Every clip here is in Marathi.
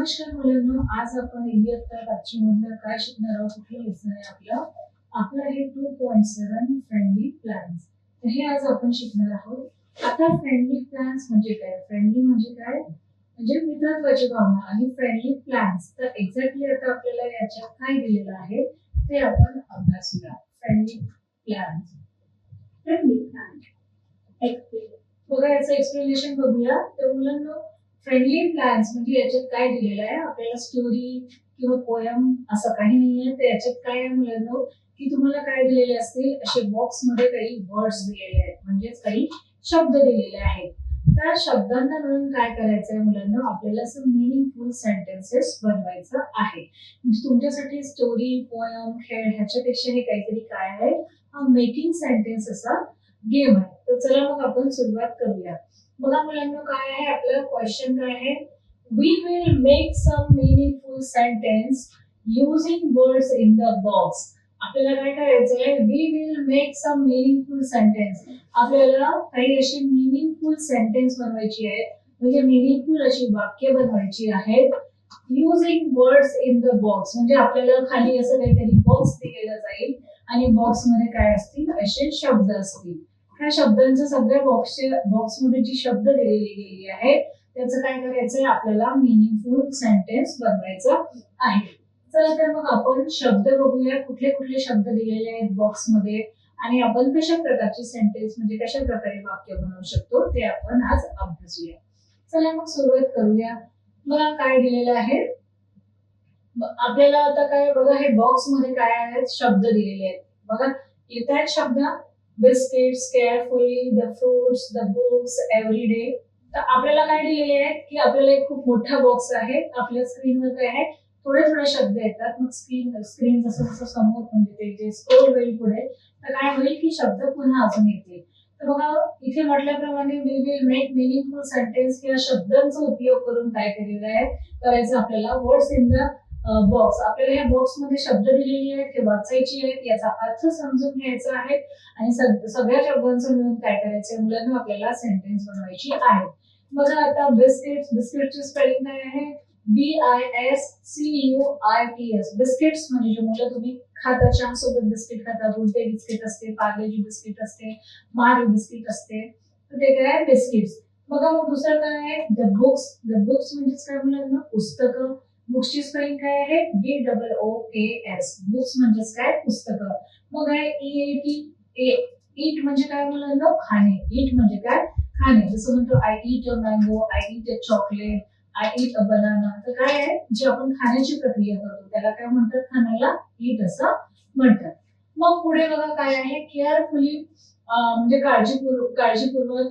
नमस्कार मुलांनो, आज आपण इयत्ता 5वी मधलं काय शिकणार आहोत? कुठलं लेसन आहे आपलं? आपलं हे 2.7 फ्रेंडली प्लान्स. तर हे आज आपण शिकणार आहोत. आता फ्रेंडली प्लान्स म्हणजे काय? फ्रेंडली म्हणजे काय? म्हणजे मित्रत्वाची भावना आणि फ्रेंडली प्लान्स. तर एक्झॅक्टली आता आपल्याला याच्यात काय दिलेलं आहे ते आपण अभ्यासूया. Friendly plans. फ्रेंडली प्लान बघा, याचं एक्सप्लेनेशन बघूया. तर मुलांनो, फ्रेंडली प्लान्स म्हणजे याच्यात काय दिलेलं आहे आपल्याला? स्टोरी किंवा पोयम असं काही नाहीये. तर याच्यात काय आहे मुलांनो, की तुम्हाला काय दिलेले असतील, असे बॉक्स मध्ये काही वर्ड्स दिलेले आहेत, म्हणजेच काही शब्द दिलेले आहेत. त्या शब्दांना मिळून काय करायचंय मुलांना? आपल्याला असं मिनिंगफुल सेंटेन्सेस बनवायचं आहे. म्हणजे तुमच्यासाठी स्टोरी, पोयम, खेळ ह्याच्यापेक्षा हे काहीतरी काय आहे? हा मेकिंग सेंटेन्स असा गेम आहे. तर चला मग आपण सुरुवात करूया. बघा मुलांना, काय आहे आपलं क्वेश्चन? काय आहे? We will make some meaningful sentence using words in the box. आपल्याला काय करायचंय? We will make some meaningful sentence. आपल्याला काही अशी मीनिंगफुल सेंटेन्स बनवायची आहे, म्हणजे मीनिंगफुल अशी वाक्य बनवायची आहेत using words in the box. म्हणजे आपल्याला खाली असं काहीतरी बॉक्स दिलेला जाईल आणि बॉक्स मध्ये काय असतील? असे शब्द असतील. ह्या शब्दांचं सगळ्या बॉक्समध्ये जी शब्द दिलेली गेलेली आहेत त्याचं काय करायचंय? आपल्याला मिनिंगफुल सेंटेन्स बनवायचं आहे. चला तर मग आपण शब्द बघूया, कुठले कुठले शब्द दिलेले आहेत बॉक्स मध्ये आणि आपण कशा प्रकारचे सेंटेन्स म्हणजे कशा प्रकारे वाक्य बनवू शकतो ते आपण आज अभ्यासूया. चला मग सुरुवात करूया. बघा काय दिलेलं आहे आपल्याला. आता काय बघा, हे बॉक्स मध्ये काय आहेत? शब्द दिलेले आहेत. बघा येत आहेत शब्द: biscuits, carefully, the fruits, the books, everyday. तर आपल्याला काय दिलेले आहेत की आपल्याला एक खूप मोठा बॉक्स आहे. आपल्या स्क्रीनवर काय आहे? थोडे थोडे शब्द येतात. मग स्क्रीन जसं जसं समोर म्हणजे ते जे स्क्रोल होईल पुढे, तर काय होईल की शब्द पुन्हा अजून येतील. तर बघा इथे म्हटल्याप्रमाणे we will make meaningful sentence या शब्दांचा उपयोग करून काय केलेलं आहे करायचं आपल्याला? Words in the box. आपल्याला ह्या बॉक्स मध्ये शब्द दिलेले आहेत, हे वाचायची आहेत, याचा अर्थ समजून घ्यायचा आहे आणि सगळ्या शब्दांचं मिळून काय करायचंय मुलांना? आपल्याला सेंटेन्स बनवायची आहे. बघा आता बिस्किट्स. बिस्किटची स्पेलिंग काय आहे? BISCUITS. बिस्किट्स म्हणजे मुलं तुम्ही खाता, चहा सोबत बिस्किट खाता, गुडडे बिस्किट असते, पार्लेजी बिस्किट असते, मारी बिस्किट असते, तर ते काय आहे? बिस्किट्स. बघा मग दुसरं काय आहे? The books. द बुक्स म्हणजेच काय मुलांना? पुस्तकं. बुक्सची स्पेलिंग काय आहे? BOOKS. बुक्स म्हणजेच काय? पुस्तकं. मग आहे EAT. ईट म्हणजे काय मुलांना? खाणे. ईट म्हणजे काय? खाणे. जसं म्हणतो I eat a mango, I eat a chocolate, I eat a banana. तर काय आहे? जे आपण खाण्याची प्रक्रिया करतो त्याला काय म्हणतात? खाण्याला ईट असं म्हणतात. मग पुढे बघा काय आहे? केअरफुली म्हणजे काळजीपूर्वक.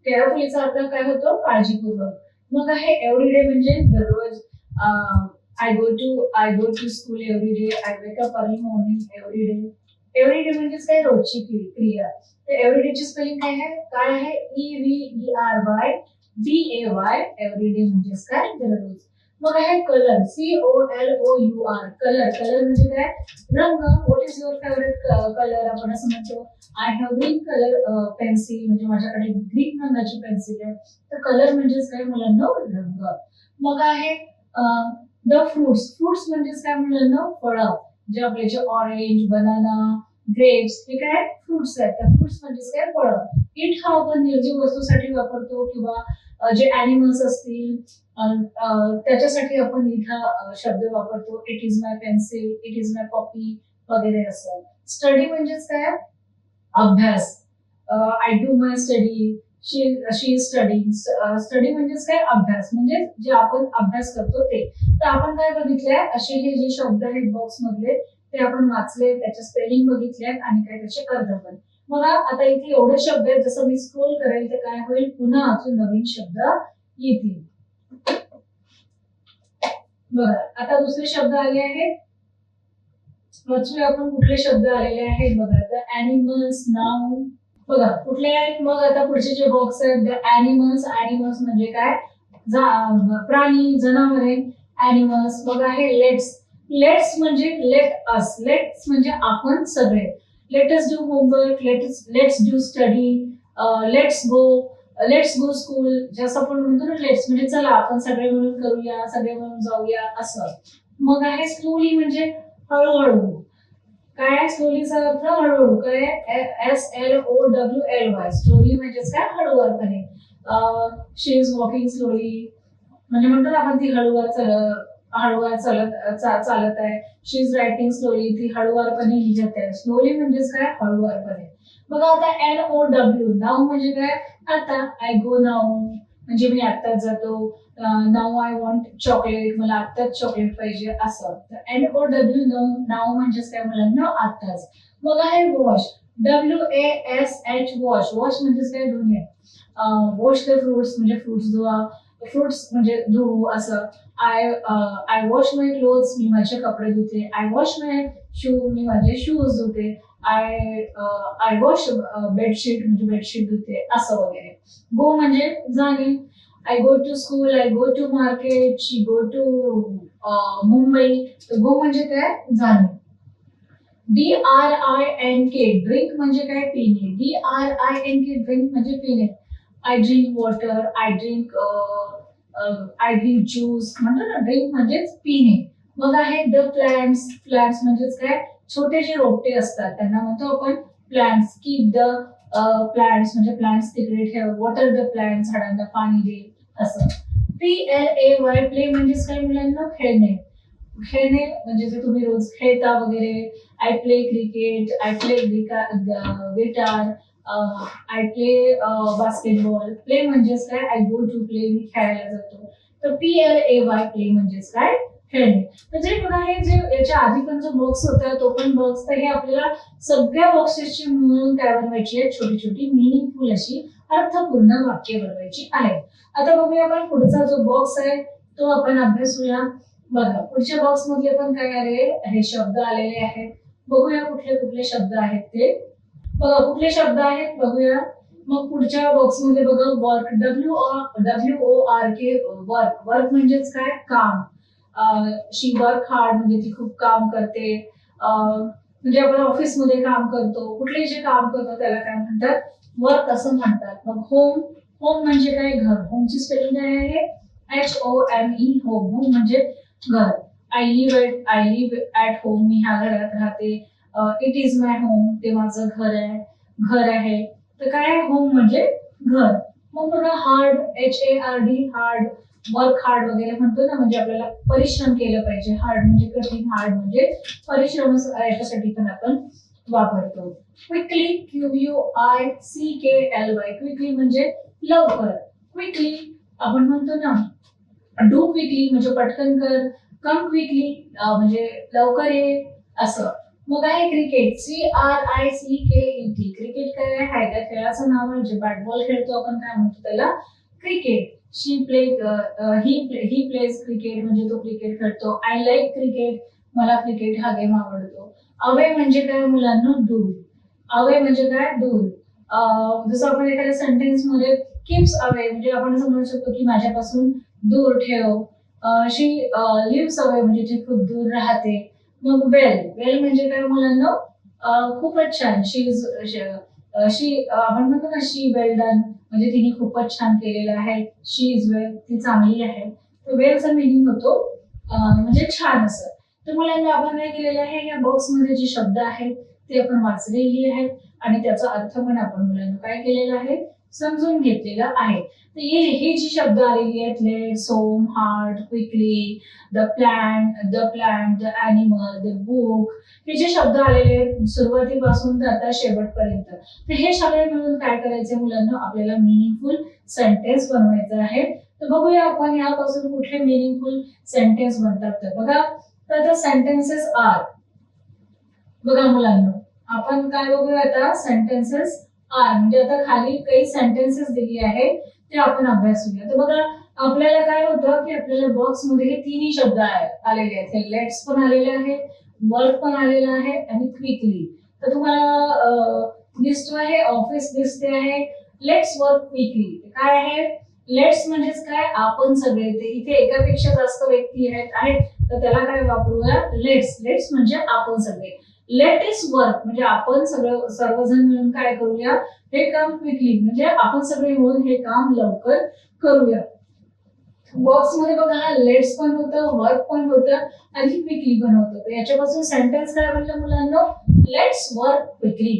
केअरफुलीचा अर्थ काय होतो? काळजीपूर्वक. मग आहे एव्हरीडे म्हणजे दररोज. I go to school every day. I wake up early morning every day. Everyday म्हणजेच काय? रोजची क्रिया. तर एव्हरीडेची स्पेलिंग काय आहे? EVERYDAY. एव्हरीडे म्हणजेच काय? दररोज. मग आहे कलर. COLOUR. कलर. कलर म्हणजे काय? रंग. What is your favourite colour? आपण असं म्हणतो I have green colour pencil, म्हणजे माझ्याकडे ग्रीन रंगाची पेन्सिल आहे. तर कलर म्हणजेच काय मुलांना? रंग. मग आहे द फ्रुट्स. फ्रुट्स म्हणजेच काय मुलांना? फळं. जे आपले जे ऑरेंज, बनाना, ग्रेप्स हे काय? फ्रुट्स आहेत. तर फ्रुट्स म्हणजेच काय? फळं. इट हा आपण निर्जीव वस्तूसाठी वापरतो किंवा जे ॲनिमल्स असतील त्याच्यासाठी आपण इट हा शब्द वापरतो. It is my pencil, it is my copy वगैरे असं. स्टडी म्हणजेच काय? अभ्यास. I do my study, she is studying. Study म्हणजेच काय? अभ्यास. म्हणजे जे आपण अभ्यास करतो ते. तर आपण काय बघितलंय? असे हे जे शब्द आहेत बॉक्स मधले ते आपण वाचले, त्याच्या स्पेलिंग बघितल्यात आणि काय त्याचे अर्थ पण. बघा आता इथे एवढे शब्द आहेत, जसं मी स्क्रोल करेल तर काय होईल? पुन्हा अजून नवीन शब्द येतील. बघा आता दुसरे शब्द आले आहेत. वाचूया आपण कुठले शब्द आलेले आहेत. बघा द ॲनिमल्स. नाऊ. बघा कुठले आहेत? मग आता पुढचे जे बॉक्स आहेत द ॲनिमल्स. ॲनिमल्स म्हणजे काय? प्राणी, जनावरे. ॲनिमल्स. बघा हे लेट्स. लेट्स म्हणजे लेट अस. लेट्स म्हणजे आपण सगळे. Let us do homework. Let's do study. Let's go. Let's go school, जसं आपण म्हणतो ना लेट्स म्हणजे चला आपण सगळे मिळून करूया, सगळे मिळून जाऊया असं. मग आहे स्लोली म्हणजे हळूहळू. काय स्लोलीचा अर्थ हळूहळू. काय SLOWLY स्लोली म्हणजेच काय हळूवारपणे. शी इज वॉकिंग स्लोली म्हणजे म्हणतो ना आपण ती हळूवार चालत आहे. शी इज रायटिंग स्लोली ती हळूवारपणे लिहित आहे. स्लोली म्हणजेच काय हळूवारपणे. बघा आता NOW नाऊ म्हणजे काय आता. आय गो नाऊ म्हणजे मी आत्ताच जातो. नाऊ आय वॉन्ट चॉकलेट मला आत्ताच चॉकलेट पाहिजे असं. NOW नाऊ म्हणजेच काय मुलांना आत्ताच. मग आहे वॉश WASH वॉश. वॉश म्हणजेच काय धुणे. वॉश द फ्रुट्स म्हणजे फ्रुट्स धुवा. फ्रुट्स म्हणजे धुवू असं. आय वॉश माय क्लोथ्स मी माझे कपडे धुते. आय वॉश माय शू मी माझे शूज धुते. आय वॉश बेडशीट म्हणजे बेडशीट धुते असं वगैरे. गो म्हणजे जाणे. I go to school. I go to market. She go to Mumbai. Go म्हणजे काय जाणे. DRINK ड्रिंक म्हणजे काय पिणे. DRINK ड्रिंक म्हणजे पिणे. I drink water. I drink juice म्हणतो ना ड्रिंक म्हणजेच पिणे. मग आहे द प्लांट्स. प्लांट्स म्हणजेच काय छोटे जे रोपटे असतात त्यांना म्हणतो आपण प्लांट्स. कीप द प्लांट्स म्हणजे प्लांट्स तिकडे ठेव. वॉटर द प्लांट्स झाडांना पाणी दे असं. PLAY प्ले म्हणजेच काय मुलांना खेळणे. खेळणे म्हणजे जे तुम्ही रोज खेळता वगैरे. I play cricket. I play guitar. I play basketball. Play म्हणजेच काय आय गो टू प्ले मी खेळायला जातो. तर PLAY प्ले म्हणजेच काय खेळणे. म्हणजे बघा हे जे याच्या आधी पण जो बॉक्स होता तो पण बॉक्स. तर हे आपल्याला सगळ्या बॉक्सेसची मिळून काय बनवायची आहे छोटी छोटी मिनिंगफुल अशी अर्थपूर्ण वाक्य बनवायची आहे. आता बघूया आपण पुढचा जो बॉक्स आहे तो आपण अभ्यासूया. बघा पुढच्या बॉक्स मधले पण काय आले हे शब्द आलेले आहेत. बघूया कुठले कुठले शब्द आहेत ते. बघा कुठले शब्द आहेत बघूया. मग पुढच्या बॉक्स मध्ये बघा वर्क. WORK work. वर्क म्हणजेच काय काम. शी वर्क हार्ड म्हणजे ती खूप काम करते. म्हणजे आपण ऑफिस मध्ये काम करतो कुठलेही जे काम करतो त्याला काय म्हणतात वर्क असं म्हणतात. मग होम. होम म्हणजे काय घर. होमची स्पेलिंग काय आहे HOME होम. होम म्हणजे घर. आय लिव्ह ऍट होम मी ह्या घरात राहते. इट इज माय होम ते माझं घर आहे. तर काय होम म्हणजे घर. मग बघा hard HARD hard. Work hard वगैरे म्हणतो ना म्हणजे आपल्याला परिश्रम केलं पाहिजे. हार्ड म्हणजे कठीण. हार्ड म्हणजे परिश्रम याच्यासाठी पण आपण वापरतो. क्विकली QUICKLY क्विकली म्हणजे लवकर. क्विकली आपण म्हणतो ना डू क्विकली म्हणजे पटकन कर. कम क्विकली म्हणजे लवकर ये असं. मग आहे क्रिकेट. CRICKET क्रिकेट काय आहे त्या खेळाचं नाव आहे. जे बॅट बॉल खेळतो आपण काय म्हणतो त्याला क्रिकेट. ही प्लेज क्रिकेट म्हणजे तो क्रिकेट खेळतो. आय लाईक क्रिकेट मला क्रिकेट हा गेम आवडतो. अवे म्हणजे काय मुलांना दूर. अवे म्हणजे काय दूर. जसं आपण एखाद्या सेंटेन्स मध्ये कीप्स अवे म्हणजे आपण असं म्हणू शकतो की माझ्यापासून दूर ठेव. शी लिव्स अवे म्हणजे ती खूप दूर राहते. मग वेल म्हणजे काय मुलांना खूपच छान. शी आपण म्हणतो ना शी वेल डन म्हणजे तिने खूपच छान केलेलं आहे. शी इज वेल ती चांगली आहे. तर वेलचा मिनिंग होतो म्हणजे छान असं. तर मुलांना आपण काय केलेलं आहे या बॉक्स मध्ये जे शब्द आहेत ते आपण वाचलेली आहेत आणि त्याचा अर्थ पण आपण मुलांना काय केलेला आहे समजून घेतलेला आहे. तर हे जी शब्द आलेली आहेत let's home hard quickly the plant the animal the book हे जे शब्द आलेले आहेत सुरुवातीपासून तर आता शेवटपर्यंत. तर हे सगळे मिळून काय करायचे मुलांना आपल्याला मिनिंगफुल सेंटेन्स बनवायचं आहे. तर बघूया आपण यापासून कुठले मिनिंगफुल सेंटेन्स बनतात. तर बघा तर सेंटेन्सेस आर. बघा मुलांना आपण काय बघूया आता सेंटेन्सेस आर म्हणजे आता खाली काही सेंटेन्सेस दिली आहेत ते आपण अभ्यासूया. तर बघा आपल्याला काय होतं की आपल्याला बॉक्स मध्ये हे तिन्ही शब्द आलेले आहेत. हे लेट्स पण आलेले आहे वर्क पण आलेलं आहे आणि क्विकली. तर तुम्हाला दिसतो आहे ऑफिस दिसते आहे. लेट्स वर्क क्विकली काय आहे लेट्स म्हणजेच काय आपण सगळे. ते इथे एकापेक्षा जास्त व्यक्ती आहेत तर त्याला काय वापरूया लेट्स. लेट्स म्हणजे आपण सगळे. लेट इस वर्क म्हणजे आपण सर्वजण मिळून काय करूया, हे काम क्विकली म्हणजे आपण सगळे मिळून हे काम लवकर करूया. बॉक्स मध्ये बघा हा लेट्स पण होतं, वर्क पण होतं आणि क्विकली पण होतं. तर याच्यापासून सेंटेन्स काय बनलं मुलांना, लेट्स वर्क क्विकली.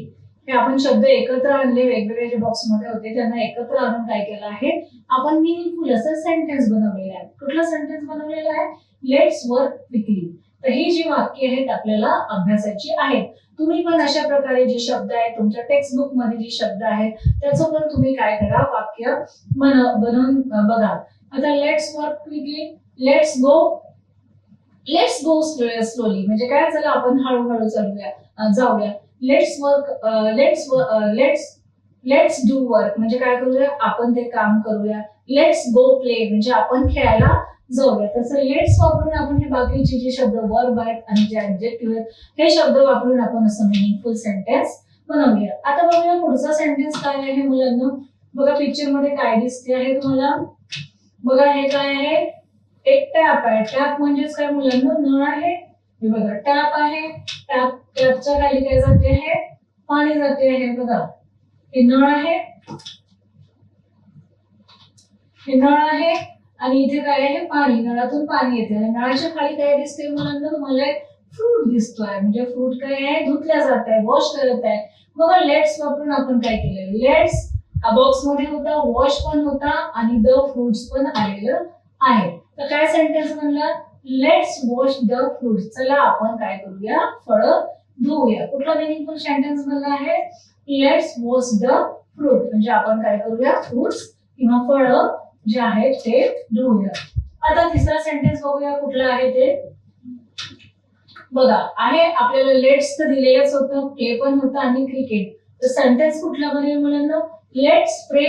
हे आपण शब्द एकत्र आणले, वेगवेगळे जे बॉक्स मध्ये होते त्यांना एकत्र आणून काय केलं आहे, आपण मीनिंगफुल असं सेंटेन्स बनवलेलं आहे. कुठलं सेंटेन्स बनवलेलं आहे, लेट्स वर्क क्विकली. तर ही जी वाक्य आहेत आपल्याला अभ्यासाची आहेत. तुम्ही पण अशा प्रकारे जे शब्द आहेत तुमच्या टेक्स्ट बुक मध्ये जे शब्द आहेत त्याचं पण तुम्ही काय करा, वाक्य बनवून बघा. आता let's work quickly, let's go slowly म्हणजे काय, चला आपण हळूहळू जाऊया. Let's work let's do work म्हणजे काय करूया, आपण ते काम करूया. लेट्स गो प्ले म्हणजे आपण खेळायला जाऊया. तसं लेट्स वापरून आपण हे बाकीचे जे शब्द वर्ब आहेत आणि जे ऍडजेक्टिव्ह आहेत हे शब्द वापरून आपण असं मिनिंगफुल सेंटेन्स बनवूया. आता बघूया पुढचा सेंटेन्स काय आहे मुलांना. बघा पिक्चर मध्ये काय दिसते आहे तुम्हाला, बघा हे काय आहे, एक टॅप आहे. टॅप म्हणजेच काय मुलांना, नळ आहे. हे बघा टॅप आहे, टॅपच्या खाली काय जाते आहे, पाणी जाते आहे. बघा हे नळ आहे, हे नळ आहे आणि इथे काय आहे, पाणी, नळातून पाणी येते. आणि नळाच्या खाली काय दिसते मुलांना, तुम्हाला एक फ्रूट दिसतोय म्हणजे फ्रूट काय आहे, धुतल्या जात आहे, वॉश करत आहे. बघा लेट्स वापरून आपण काय केलं, लेट्स हा बॉक्स मध्ये होता, वॉश पण होता आणि द फ्रुट्स पण आलेलं आहे. तर काय सेंटेन्स बनला, लेट्स वॉश द फ्रुट्स. चला आपण काय करूया, फळं धुवूया. कुठला मिनिंगफुल सेंटेन्स बनला आहे, लेट्स वॉश द फ्रूट म्हणजे आपण काय करूया, फ्रुट्स किंवा फळं जे आहेत ते धुवूया. आता तिसरा सेंटेन्स बघूया कुठला आहे ते. बघा आहे आपल्याला लेट्स तर दिलेलंच होतं, प्ले पण होतं आणि क्रिकेट. तर सेंटेन्स कुठला बनेल मुलांना, लेट्स प्ले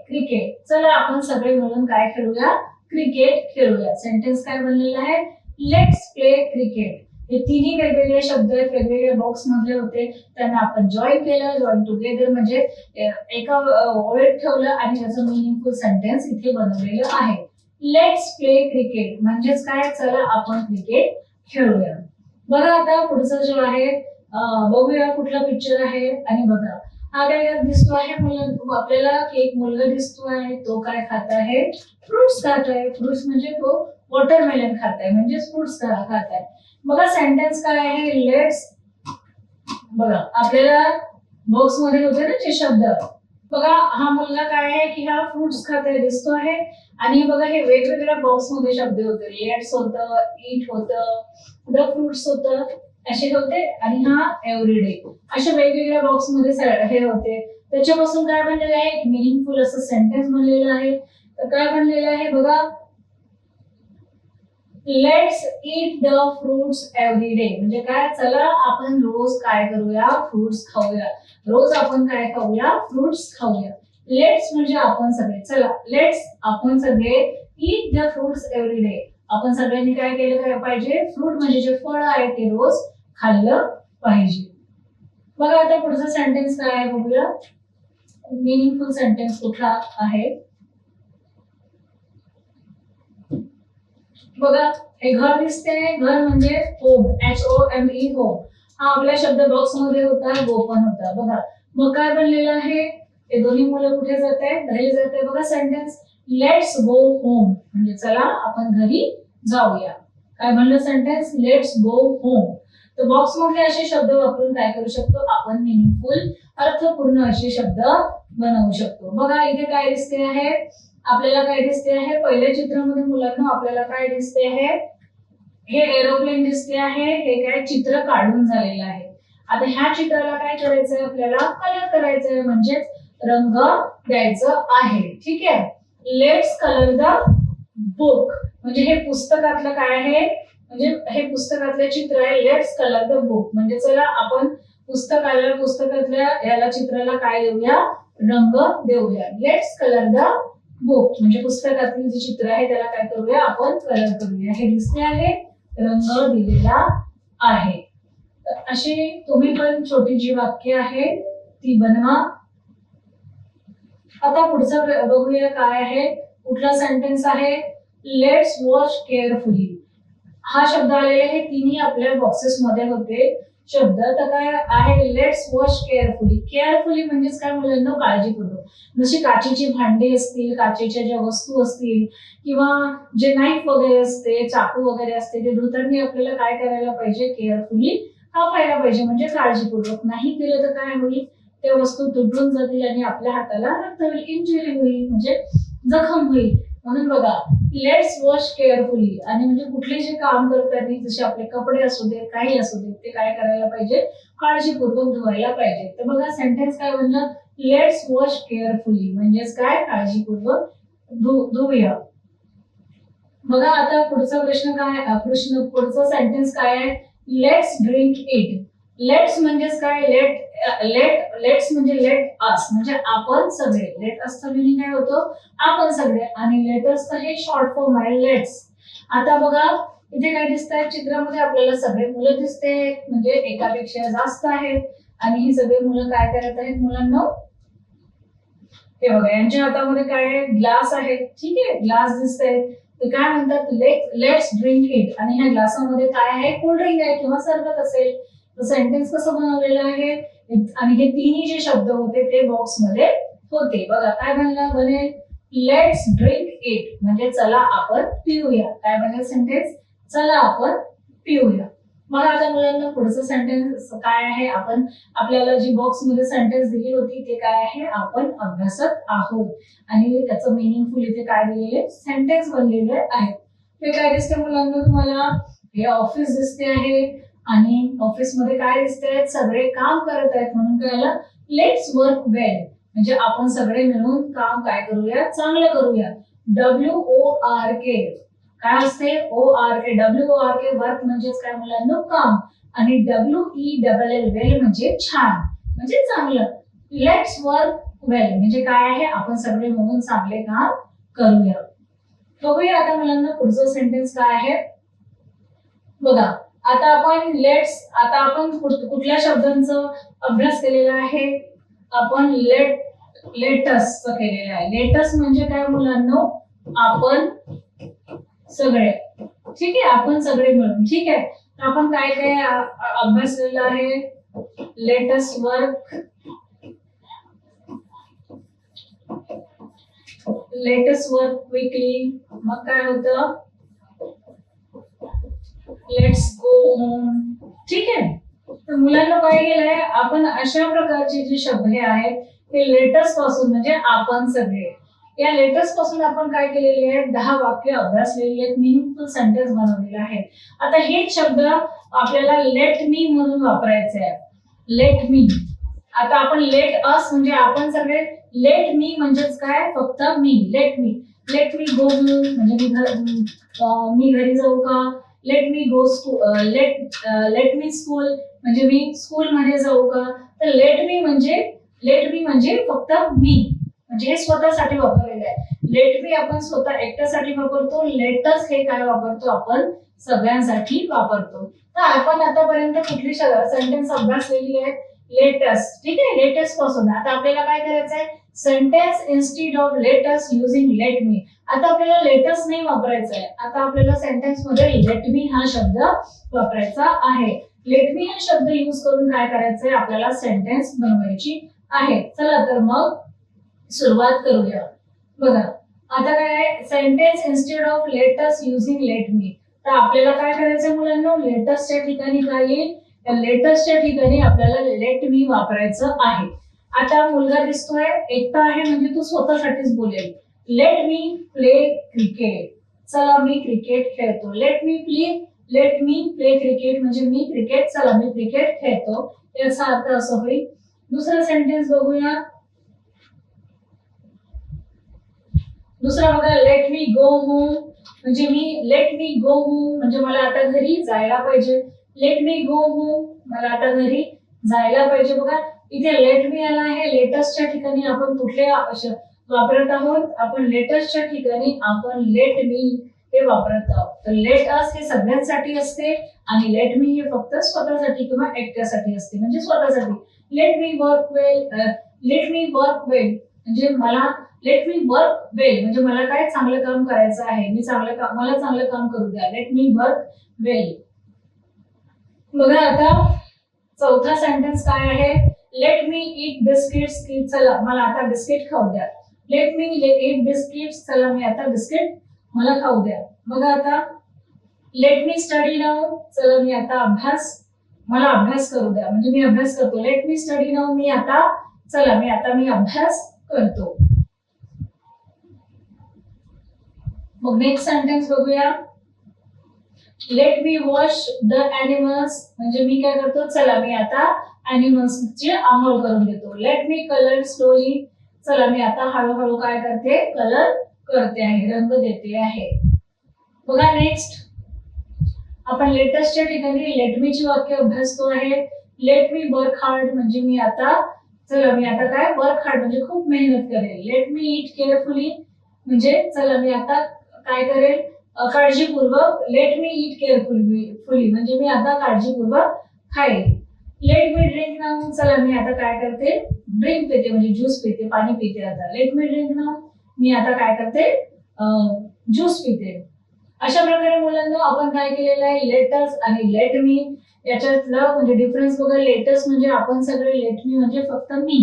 क्रिकेट. चला आपण सगळे मिळून काय खेळूया, क्रिकेट खेळूया. सेंटेन्स काय बनलेला आहे, लेट्स प्ले क्रिकेट. हे तिन्ही वेगवेगळे शब्द आहेत, वेगवेगळे बॉक्स मधले होते, त्यांना आपण जॉईन केलं, जॉईन टुगेदर म्हणजे एका ओळीत ठेवलं आणि याचं मिनिंगफुल सेंटेन्स इथे बनवलेलं आहे. लेट्स प्ले क्रिकेट म्हणजेच काय, चला आपण क्रिकेट खेळूया. बघा आता पुढचं जे आहे बघूया कुठला पिक्चर आहे. आणि बघा हा काय दिसतो आहे आपल्याला, की एक मुलगा दिसतो आहे, तो काय खात आहे, फ्रुट्स खात आहे. फ्रुट्स म्हणजे तो वॉटरमेलन खात आहे म्हणजे फ्रुट्स खात आहे. बघा सेंटेन्स काय आहे, लेट्स, बघा आपल्याला बॉक्स मध्ये होते ना जे शब्द, बघा हा मुलगा काय आहे की हा फ्रुट्स खात आहे दिसतो आहे. आणि बघा हे वेगवेगळ्या बॉक्स मध्ये शब्द होते, लेट्स होतं, इट होतं, द फ्रुट्स होतं, असे होते. आणि हा एव्हरीडे, अशा वेगवेगळ्या बॉक्स मध्ये हे होते. त्याच्यापासून काय बनलेलं आहे, एक मिनिंगफुल असं सेंटेन्स बनलेलं आहे. तर काय बनलेलं आहे बघा, let's eat the fruits every day म्हणजे काय, चला आपण रोज काय करूया, फ्रुट्स खाऊया. रोज आपण काय खाऊया, फ्रुट्स खाऊया. लेट्स म्हणजे आपण सगळे, चला लेट्स आपण सगळे eat the fruits every day. आपण सगळ्यांनी काय केलं पाहिजे, फ्रूट म्हणजे जे फळ आहे ते रोज खाल्लं पाहिजे. बघा आता पुढचा सेंटेन्स काय आहे बघूया, मीनिंगफुल सेंटेन्स कुठला आहे. बघा हे घर दिसते, घर म्हणजे होम, HOME होम. हा आपल्या शब्द बॉक्स मध्ये होता, गो पण होता. बघा मग काय बनलेलं आहे, ते दोन्ही मुलं कुठे जात आहे, घरी जात आहे. बघा सेंटेन्स, लेट्स गो होम म्हणजे चला आपण घरी जाऊया. काय म्हणलं सेंटेन्स, लेट्स गो होम. तर बॉक्स मधले असे शब्द वापरून काय करू शकतो आपण, मिनिंगफुल अर्थपूर्ण असे शब्द बनवू शकतो. बघा इथे काय दिसते आहे आपल्याला, काय दिसते आहे पहिल्या चित्रामध्ये मुलांना आपल्याला काय दिसते आहे, हे एरोप्लेन दिसते आहे. हे काय चित्र काढून झालेलं आहे. आता ह्या चित्राला काय करायचंय, आपल्याला कलर करायचंय म्हणजेच रंग द्यायचं आहे. ठीक आहे, लेट्स कलर द बुक म्हणजे हे पुस्तकातलं काय आहे, म्हणजे हे पुस्तकातलं चित्र आहे. लेट्स कलर द बुक म्हणजे चला आपण पुस्तकातल्या याला चित्राला काय देऊया, रंग देऊया. लेट्स कलर द बुक म्हणजे पुस्तकातील जे चित्र आहे त्याला काय करूया, आपण कलर करूया. हे दिसते आहे, रंग दिलेला आहे. अशी तुम्ही पण छोटी जी वाक्य आहे ती बनवा. आता पुढचा बघूया काय आहे, कुठला सेंटेन्स आहे, लेट्स वॉच केअरफुली. हा शब्द आलेले हे तिन्ही आपल्या बॉक्सेस मध्ये होते शब्द. तर काय आहे, लेट्स वॉश केअरफुली. केअरफुली म्हणजेच काय मुलांना, काळजीपूर्वक. जशी काचेची भांडी असतील, काचेच्या ज्या वस्तू असतील किंवा जे नाईफ वगैरे असते, चाकू वगैरे असते, ते धुताना आपल्याला काय करायला पाहिजे, केअरफुली कापायला पाहिजे, म्हणजे काळजीपूर्वक. नाही केलं तर काय होईल, त्या वस्तू तुटून जातील आणि आपल्या हाताला रक्त होईल, इंजुरी होईल, म्हणजे जखम होईल. म्हणून बघा, लेट्स वॉश केअरफुली. आणि म्हणजे कुठले जे काम करताना, जसे आपले कपडे असू दे, काही असू दे, ते काय करायला पाहिजे, काळजीपूर्वक धुवायला पाहिजे. तर बघा सेंटेन्स काय म्हणलं, लेट्स वॉश केअरफुली म्हणजेच काय, काळजीपूर्वक धुवूया. बघा आता पुढचा प्रश्न काय, पुढचा सेंटेन्स काय आहे, लेट्स ड्रिंक इट. लेट्स म्हणजेच काय, लेट्स म्हणजे लेट अस, म्हणजे आपण सगळे. लेट असचं मिनिंग काय होतो, आपण सगळे. आणि लेटस तर हे शॉर्ट फॉर्म आहे, लेट्स. आता बघा इथे काय दिसतंय चित्रामध्ये, आपल्याला सगळे मुलं दिसते, म्हणजे एकापेक्षा जास्त आहेत. आणि ही सगळे मुलं काय करत आहेत मुलांना, हे बघा यांच्या हातामध्ये काय आहे, ग्लास आहे. ठीक आहे, ग्लास दिसतंय. ते काय म्हणतात, लेट्स ड्रिंक इट. आणि ह्या ग्लासामध्ये काय आहे, कोल्ड ड्रिंक आहे किंवा सरबत असेल. तर सेंटेन्स कसं बनवलेलं आहे, आणि हे तिन्ही जे शब्द होते ते बॉक्स मध्ये होते. बघा काय बनेल, लेट्स ड्रिंक इट म्हणजे चला आपण पिऊया. काय बनेल सेंटेन्स, चला आपण पिऊया. मग आता मुलांना पुढचं सेंटेन्स काय आहे, आपण आपल्याला जी बॉक्स मध्ये सेंटेन्स दिली होती ते काय आहे, आपण अभ्यासत आहोत. आणि त्याचं मिनिंगफुल इथे काय दिलेले सेंटेन्स बनलेले आहेत. ते काय दिसते मुलांना तुम्हाला, हे ऑफिस दिसते आहे. आणि ऑफिस मध्ये काय दिसतंय, सगळे काम करत आहेत, म्हणून काय, लेट्स वर्क वेल म्हणजे आपण सगळे मिळून काम काय करूया, चांगलं करूया. WORK काय असते, ORK. WORK वर्क म्हणजेच काय मुलांना, काम. आणि WELL वेल म्हणजे छान, म्हणजे चांगलं. लेट्स वर्क वेल म्हणजे काय आहे, आपण सगळे मिळून चांगले काम करूया. बघूया आता मुलांना पुढचं सेंटेन्स काय आहे. बघा आता आपण कुठल्या शब्दांचा अभ्यास केलेला आहे, आपण लेटस केलेला आहे. लेटस म्हणजे काय मुलांना, आपण सगळे. ठीक आहे, आपण सगळे मिळून. ठीक आहे, आपण काय काय अभ्यास केलेला आहे, let's work, let's work quickly. मग काय होतं, लेट्स गो होम. ठीक आहे, तर मुलांना काय केलंय, आपण अशा प्रकारचे जे शब्द हे आहेत ते लेटस पासून म्हणजे आपण सगळे, या लेटस पासून आपण काय केलेले आहेत, 10 वाक्य अभ्यासलेली आहेत, मिनिंगफुल सेंटेन्स बनवलेले आहेत. आता हेच शब्द आपल्याला लेट मी म्हणून वापरायचे आहे. Late me. आता आपण लेट अस म्हणजे आपण सगळे, लेट मी म्हणजेच काय, फक्त मी. लेट मी गो म्हणजे मी घरी जाऊ का. लेट मी गो स्कूल, लेट मी स्कूल म्हणजे मी स्कूल मध्ये जाऊ का. तर लेट मी म्हणजे फक्त मी, म्हणजे हे स्वतःसाठी वापरलेलं आहे. लेट मी आपण स्वतः एकट्यासाठी वापरतो, लेटस हे काय वापरतो, आपण सगळ्यांसाठी वापरतो. तर आपण आतापर्यंत कुठली सेंटेन्स अभ्यासलेली आहेत, लेटेस्ट. ठीक आहे, लेटेस्ट पासून आता आपल्याला काय करायचं आहे, sentence instead of let's using let me. आता आपल्याला लेटस नाही वापरायचं आहे, आता आपल्याला सेंटेन्स मध्ये लेट मी हा शब्द वापरायचा आहे. लेट मी हा शब्द यूज करून काय करायचंय, आपल्याला सेंटेन्स बनवायची आहे. चला तर मग सुरुवात करूया. बघा आता काय आहे, sentence instead of let's using let me. तर आपल्याला काय करायचं मुलांना, लेटसच्या ठिकाणी काय येईल, लेटसच्या ठिकाणी आपल्याला लेट मी वापरायचं आहे. आता मुलगा दिसतोय एकटा आहे म्हणजे तो स्वतःसाठीच बोलेल. लेट मी प्ले क्रिकेट, चला मी क्रिकेट खेळतो. लेट मी प्ले क्रिकेट म्हणजे मी क्रिकेट, चला मी क्रिकेट खेळतो, याचा अर्थ असं होईल. दुसरा सेंटेन्स बघूया. दुसरा बघा, लेट मी गो होम म्हणजे लेट मी गो होम म्हणजे मला आता घरी जायला पाहिजे. लेट मी गो होम मला आता घरी जायला पाहिजे. बघा इथे लेट मी आला आहे, लेटसच्या ठिकाणी आपण कुठले वापरत आहोत, आपण लेटसच्या ठिकाणी आपण लेट मी हे वापरत आहोत. तर लेट अस हे सगळ्यांसाठी असते आणि लेट मी हे फक्त स्वतःसाठी किंवा एकट्यासाठी असते, म्हणजे स्वतःसाठी. लेट मी वर्क वेल म्हणजे लेट मी वर्क वेल, म्हणजे मला काय चांगलं काम करायचं आहे, मला चांगलं काम करू द्या. लेट मी वर्क वेल. बघा आता चौथा सेंटेन्स काय आहे, लेट मी ईट बिस्किट्स, की चला मला आता बिस्किट खाऊ द्या. लेट मी ईट बिस्किट्स, चला मी आता बिस्किट मला खाऊ द्या. बघा आता लेट मी स्टडी नाऊ, चला मी आता मला अभ्यास करू द्या, म्हणजे मी अभ्यास करतो. लेट मी स्टडी नाऊ, मी अभ्यास करतो. मग नेक्स्ट सेंटेन्स बघूया, let me wash the animals, म्हणजे मी काय करतो, चला मी आता एनिमल्सची आंघोळ करून देतो. लेट मी कलर स्लोली, चला मी आता हळूहळू काय करते, कलर करते आहे, रंग देते आहे. बघा नेक्स्ट आपण लेटेस्टच्या ठिकाणी लेट मीची वाक्य अभ्यासतो आहे. लेट मी वर्क हार्ड, म्हणजे मी आता काय वर्क हार्ड म्हणजे खूप मेहनत करेल. लेट मी ईट केअरफुली, म्हणजे चला मी आता काय करेल, काळजीपूर्वक. लेट मी ईट केअरफुली, म्हणजे मी आता काळजीपूर्वक खाईल. लेट मी ड्रिंक नाऊ, चला मी आता काय करते, ड्रिंक पिते, म्हणजे ज्यूस पिते, पाणी पिते. आता लेट मी ड्रिंक नाऊ, मी आता काय करते, ज्यूस पिते. अशा प्रकारे मुलांना आपण काय केलेलं आहे, लेटस आणि लेट मी याच्यातलं म्हणजे डिफरन्स बघा. लेटस म्हणजे आपण सगळे, लेट मी म्हणजे फक्त मी.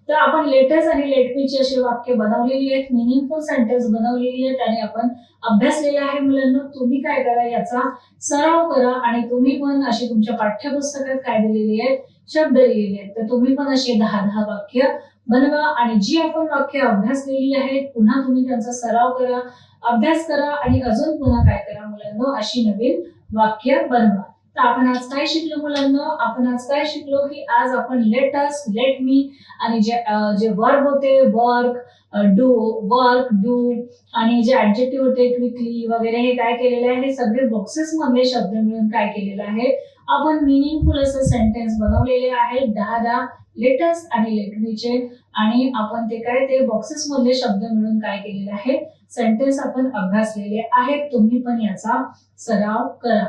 तर आपण लेटस आणि लेट मीची अशी वाक्य बनवलेली आहेत, मिनिंगफुल सेंटेन्स बनवलेली आहेत आणि आपण अभ्यासलेला आहे. मुलांना तुम्ही काय करा, याचा सराव करा आणि तुम्ही पण अशी तुमच्या पाठ्यपुस्तकात काय दिलेली आहेत, शब्द लिहिलेले आहेत, तर तुम्ही पण अशी 10-10 वाक्य बनवा आणि जी आपण वाक्य अभ्यासलेली आहेत पुन्हा तुम्ही त्यांचा सराव करा, अभ्यास करा आणि अजून पुन्हा काय करा मुलांना, अशी नवीन वाक्य बनवा. तर आपण आज काय शिकलो मुलांना, आपण आज काय शिकलो की आज आपण लेट अस, लेट मी आणि जे वर्ब होते, वर्क, डू आणि जे ऍडजेक्टिव्ह होते, क्विकली वगैरे, हे काय केलेलं आहे, हे सगळे बॉक्सेस मधले शब्द मिळून काय केलेलं आहे, आपण मिनिंगफुल असं सेंटेन्स बनवलेले आहे 10-10 लेटस आणि लेट मीचे. आणि आपण ते बॉक्सेस मधले शब्द मिळून काय केलेले आहे, सेंटेन्स आपण अभ्यासलेले आहेत. तुम्ही पण याचा सराव करा.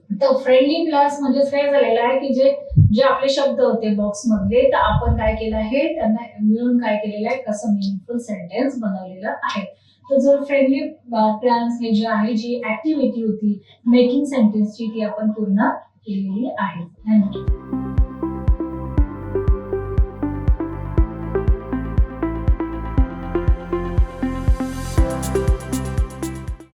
तर फ्रेंडली प्लस म्हणजे काय झालेलं आहे की जे आपले शब्द होते बॉक्स मधले, तर आपण काय केलं आहे, त्यांना मिळून काय केलेलं आहे, कसं मिनिंगफुल सेंटेन्स बनवलेलं आहे. तर जर फ्रेंडली प्लॅन्स हे जे आहे, जी ऍक्टिव्हिटी होती मेकिंग सेंटेन्सची, ती आपण पूर्ण केलेली आहे. थँक्यू.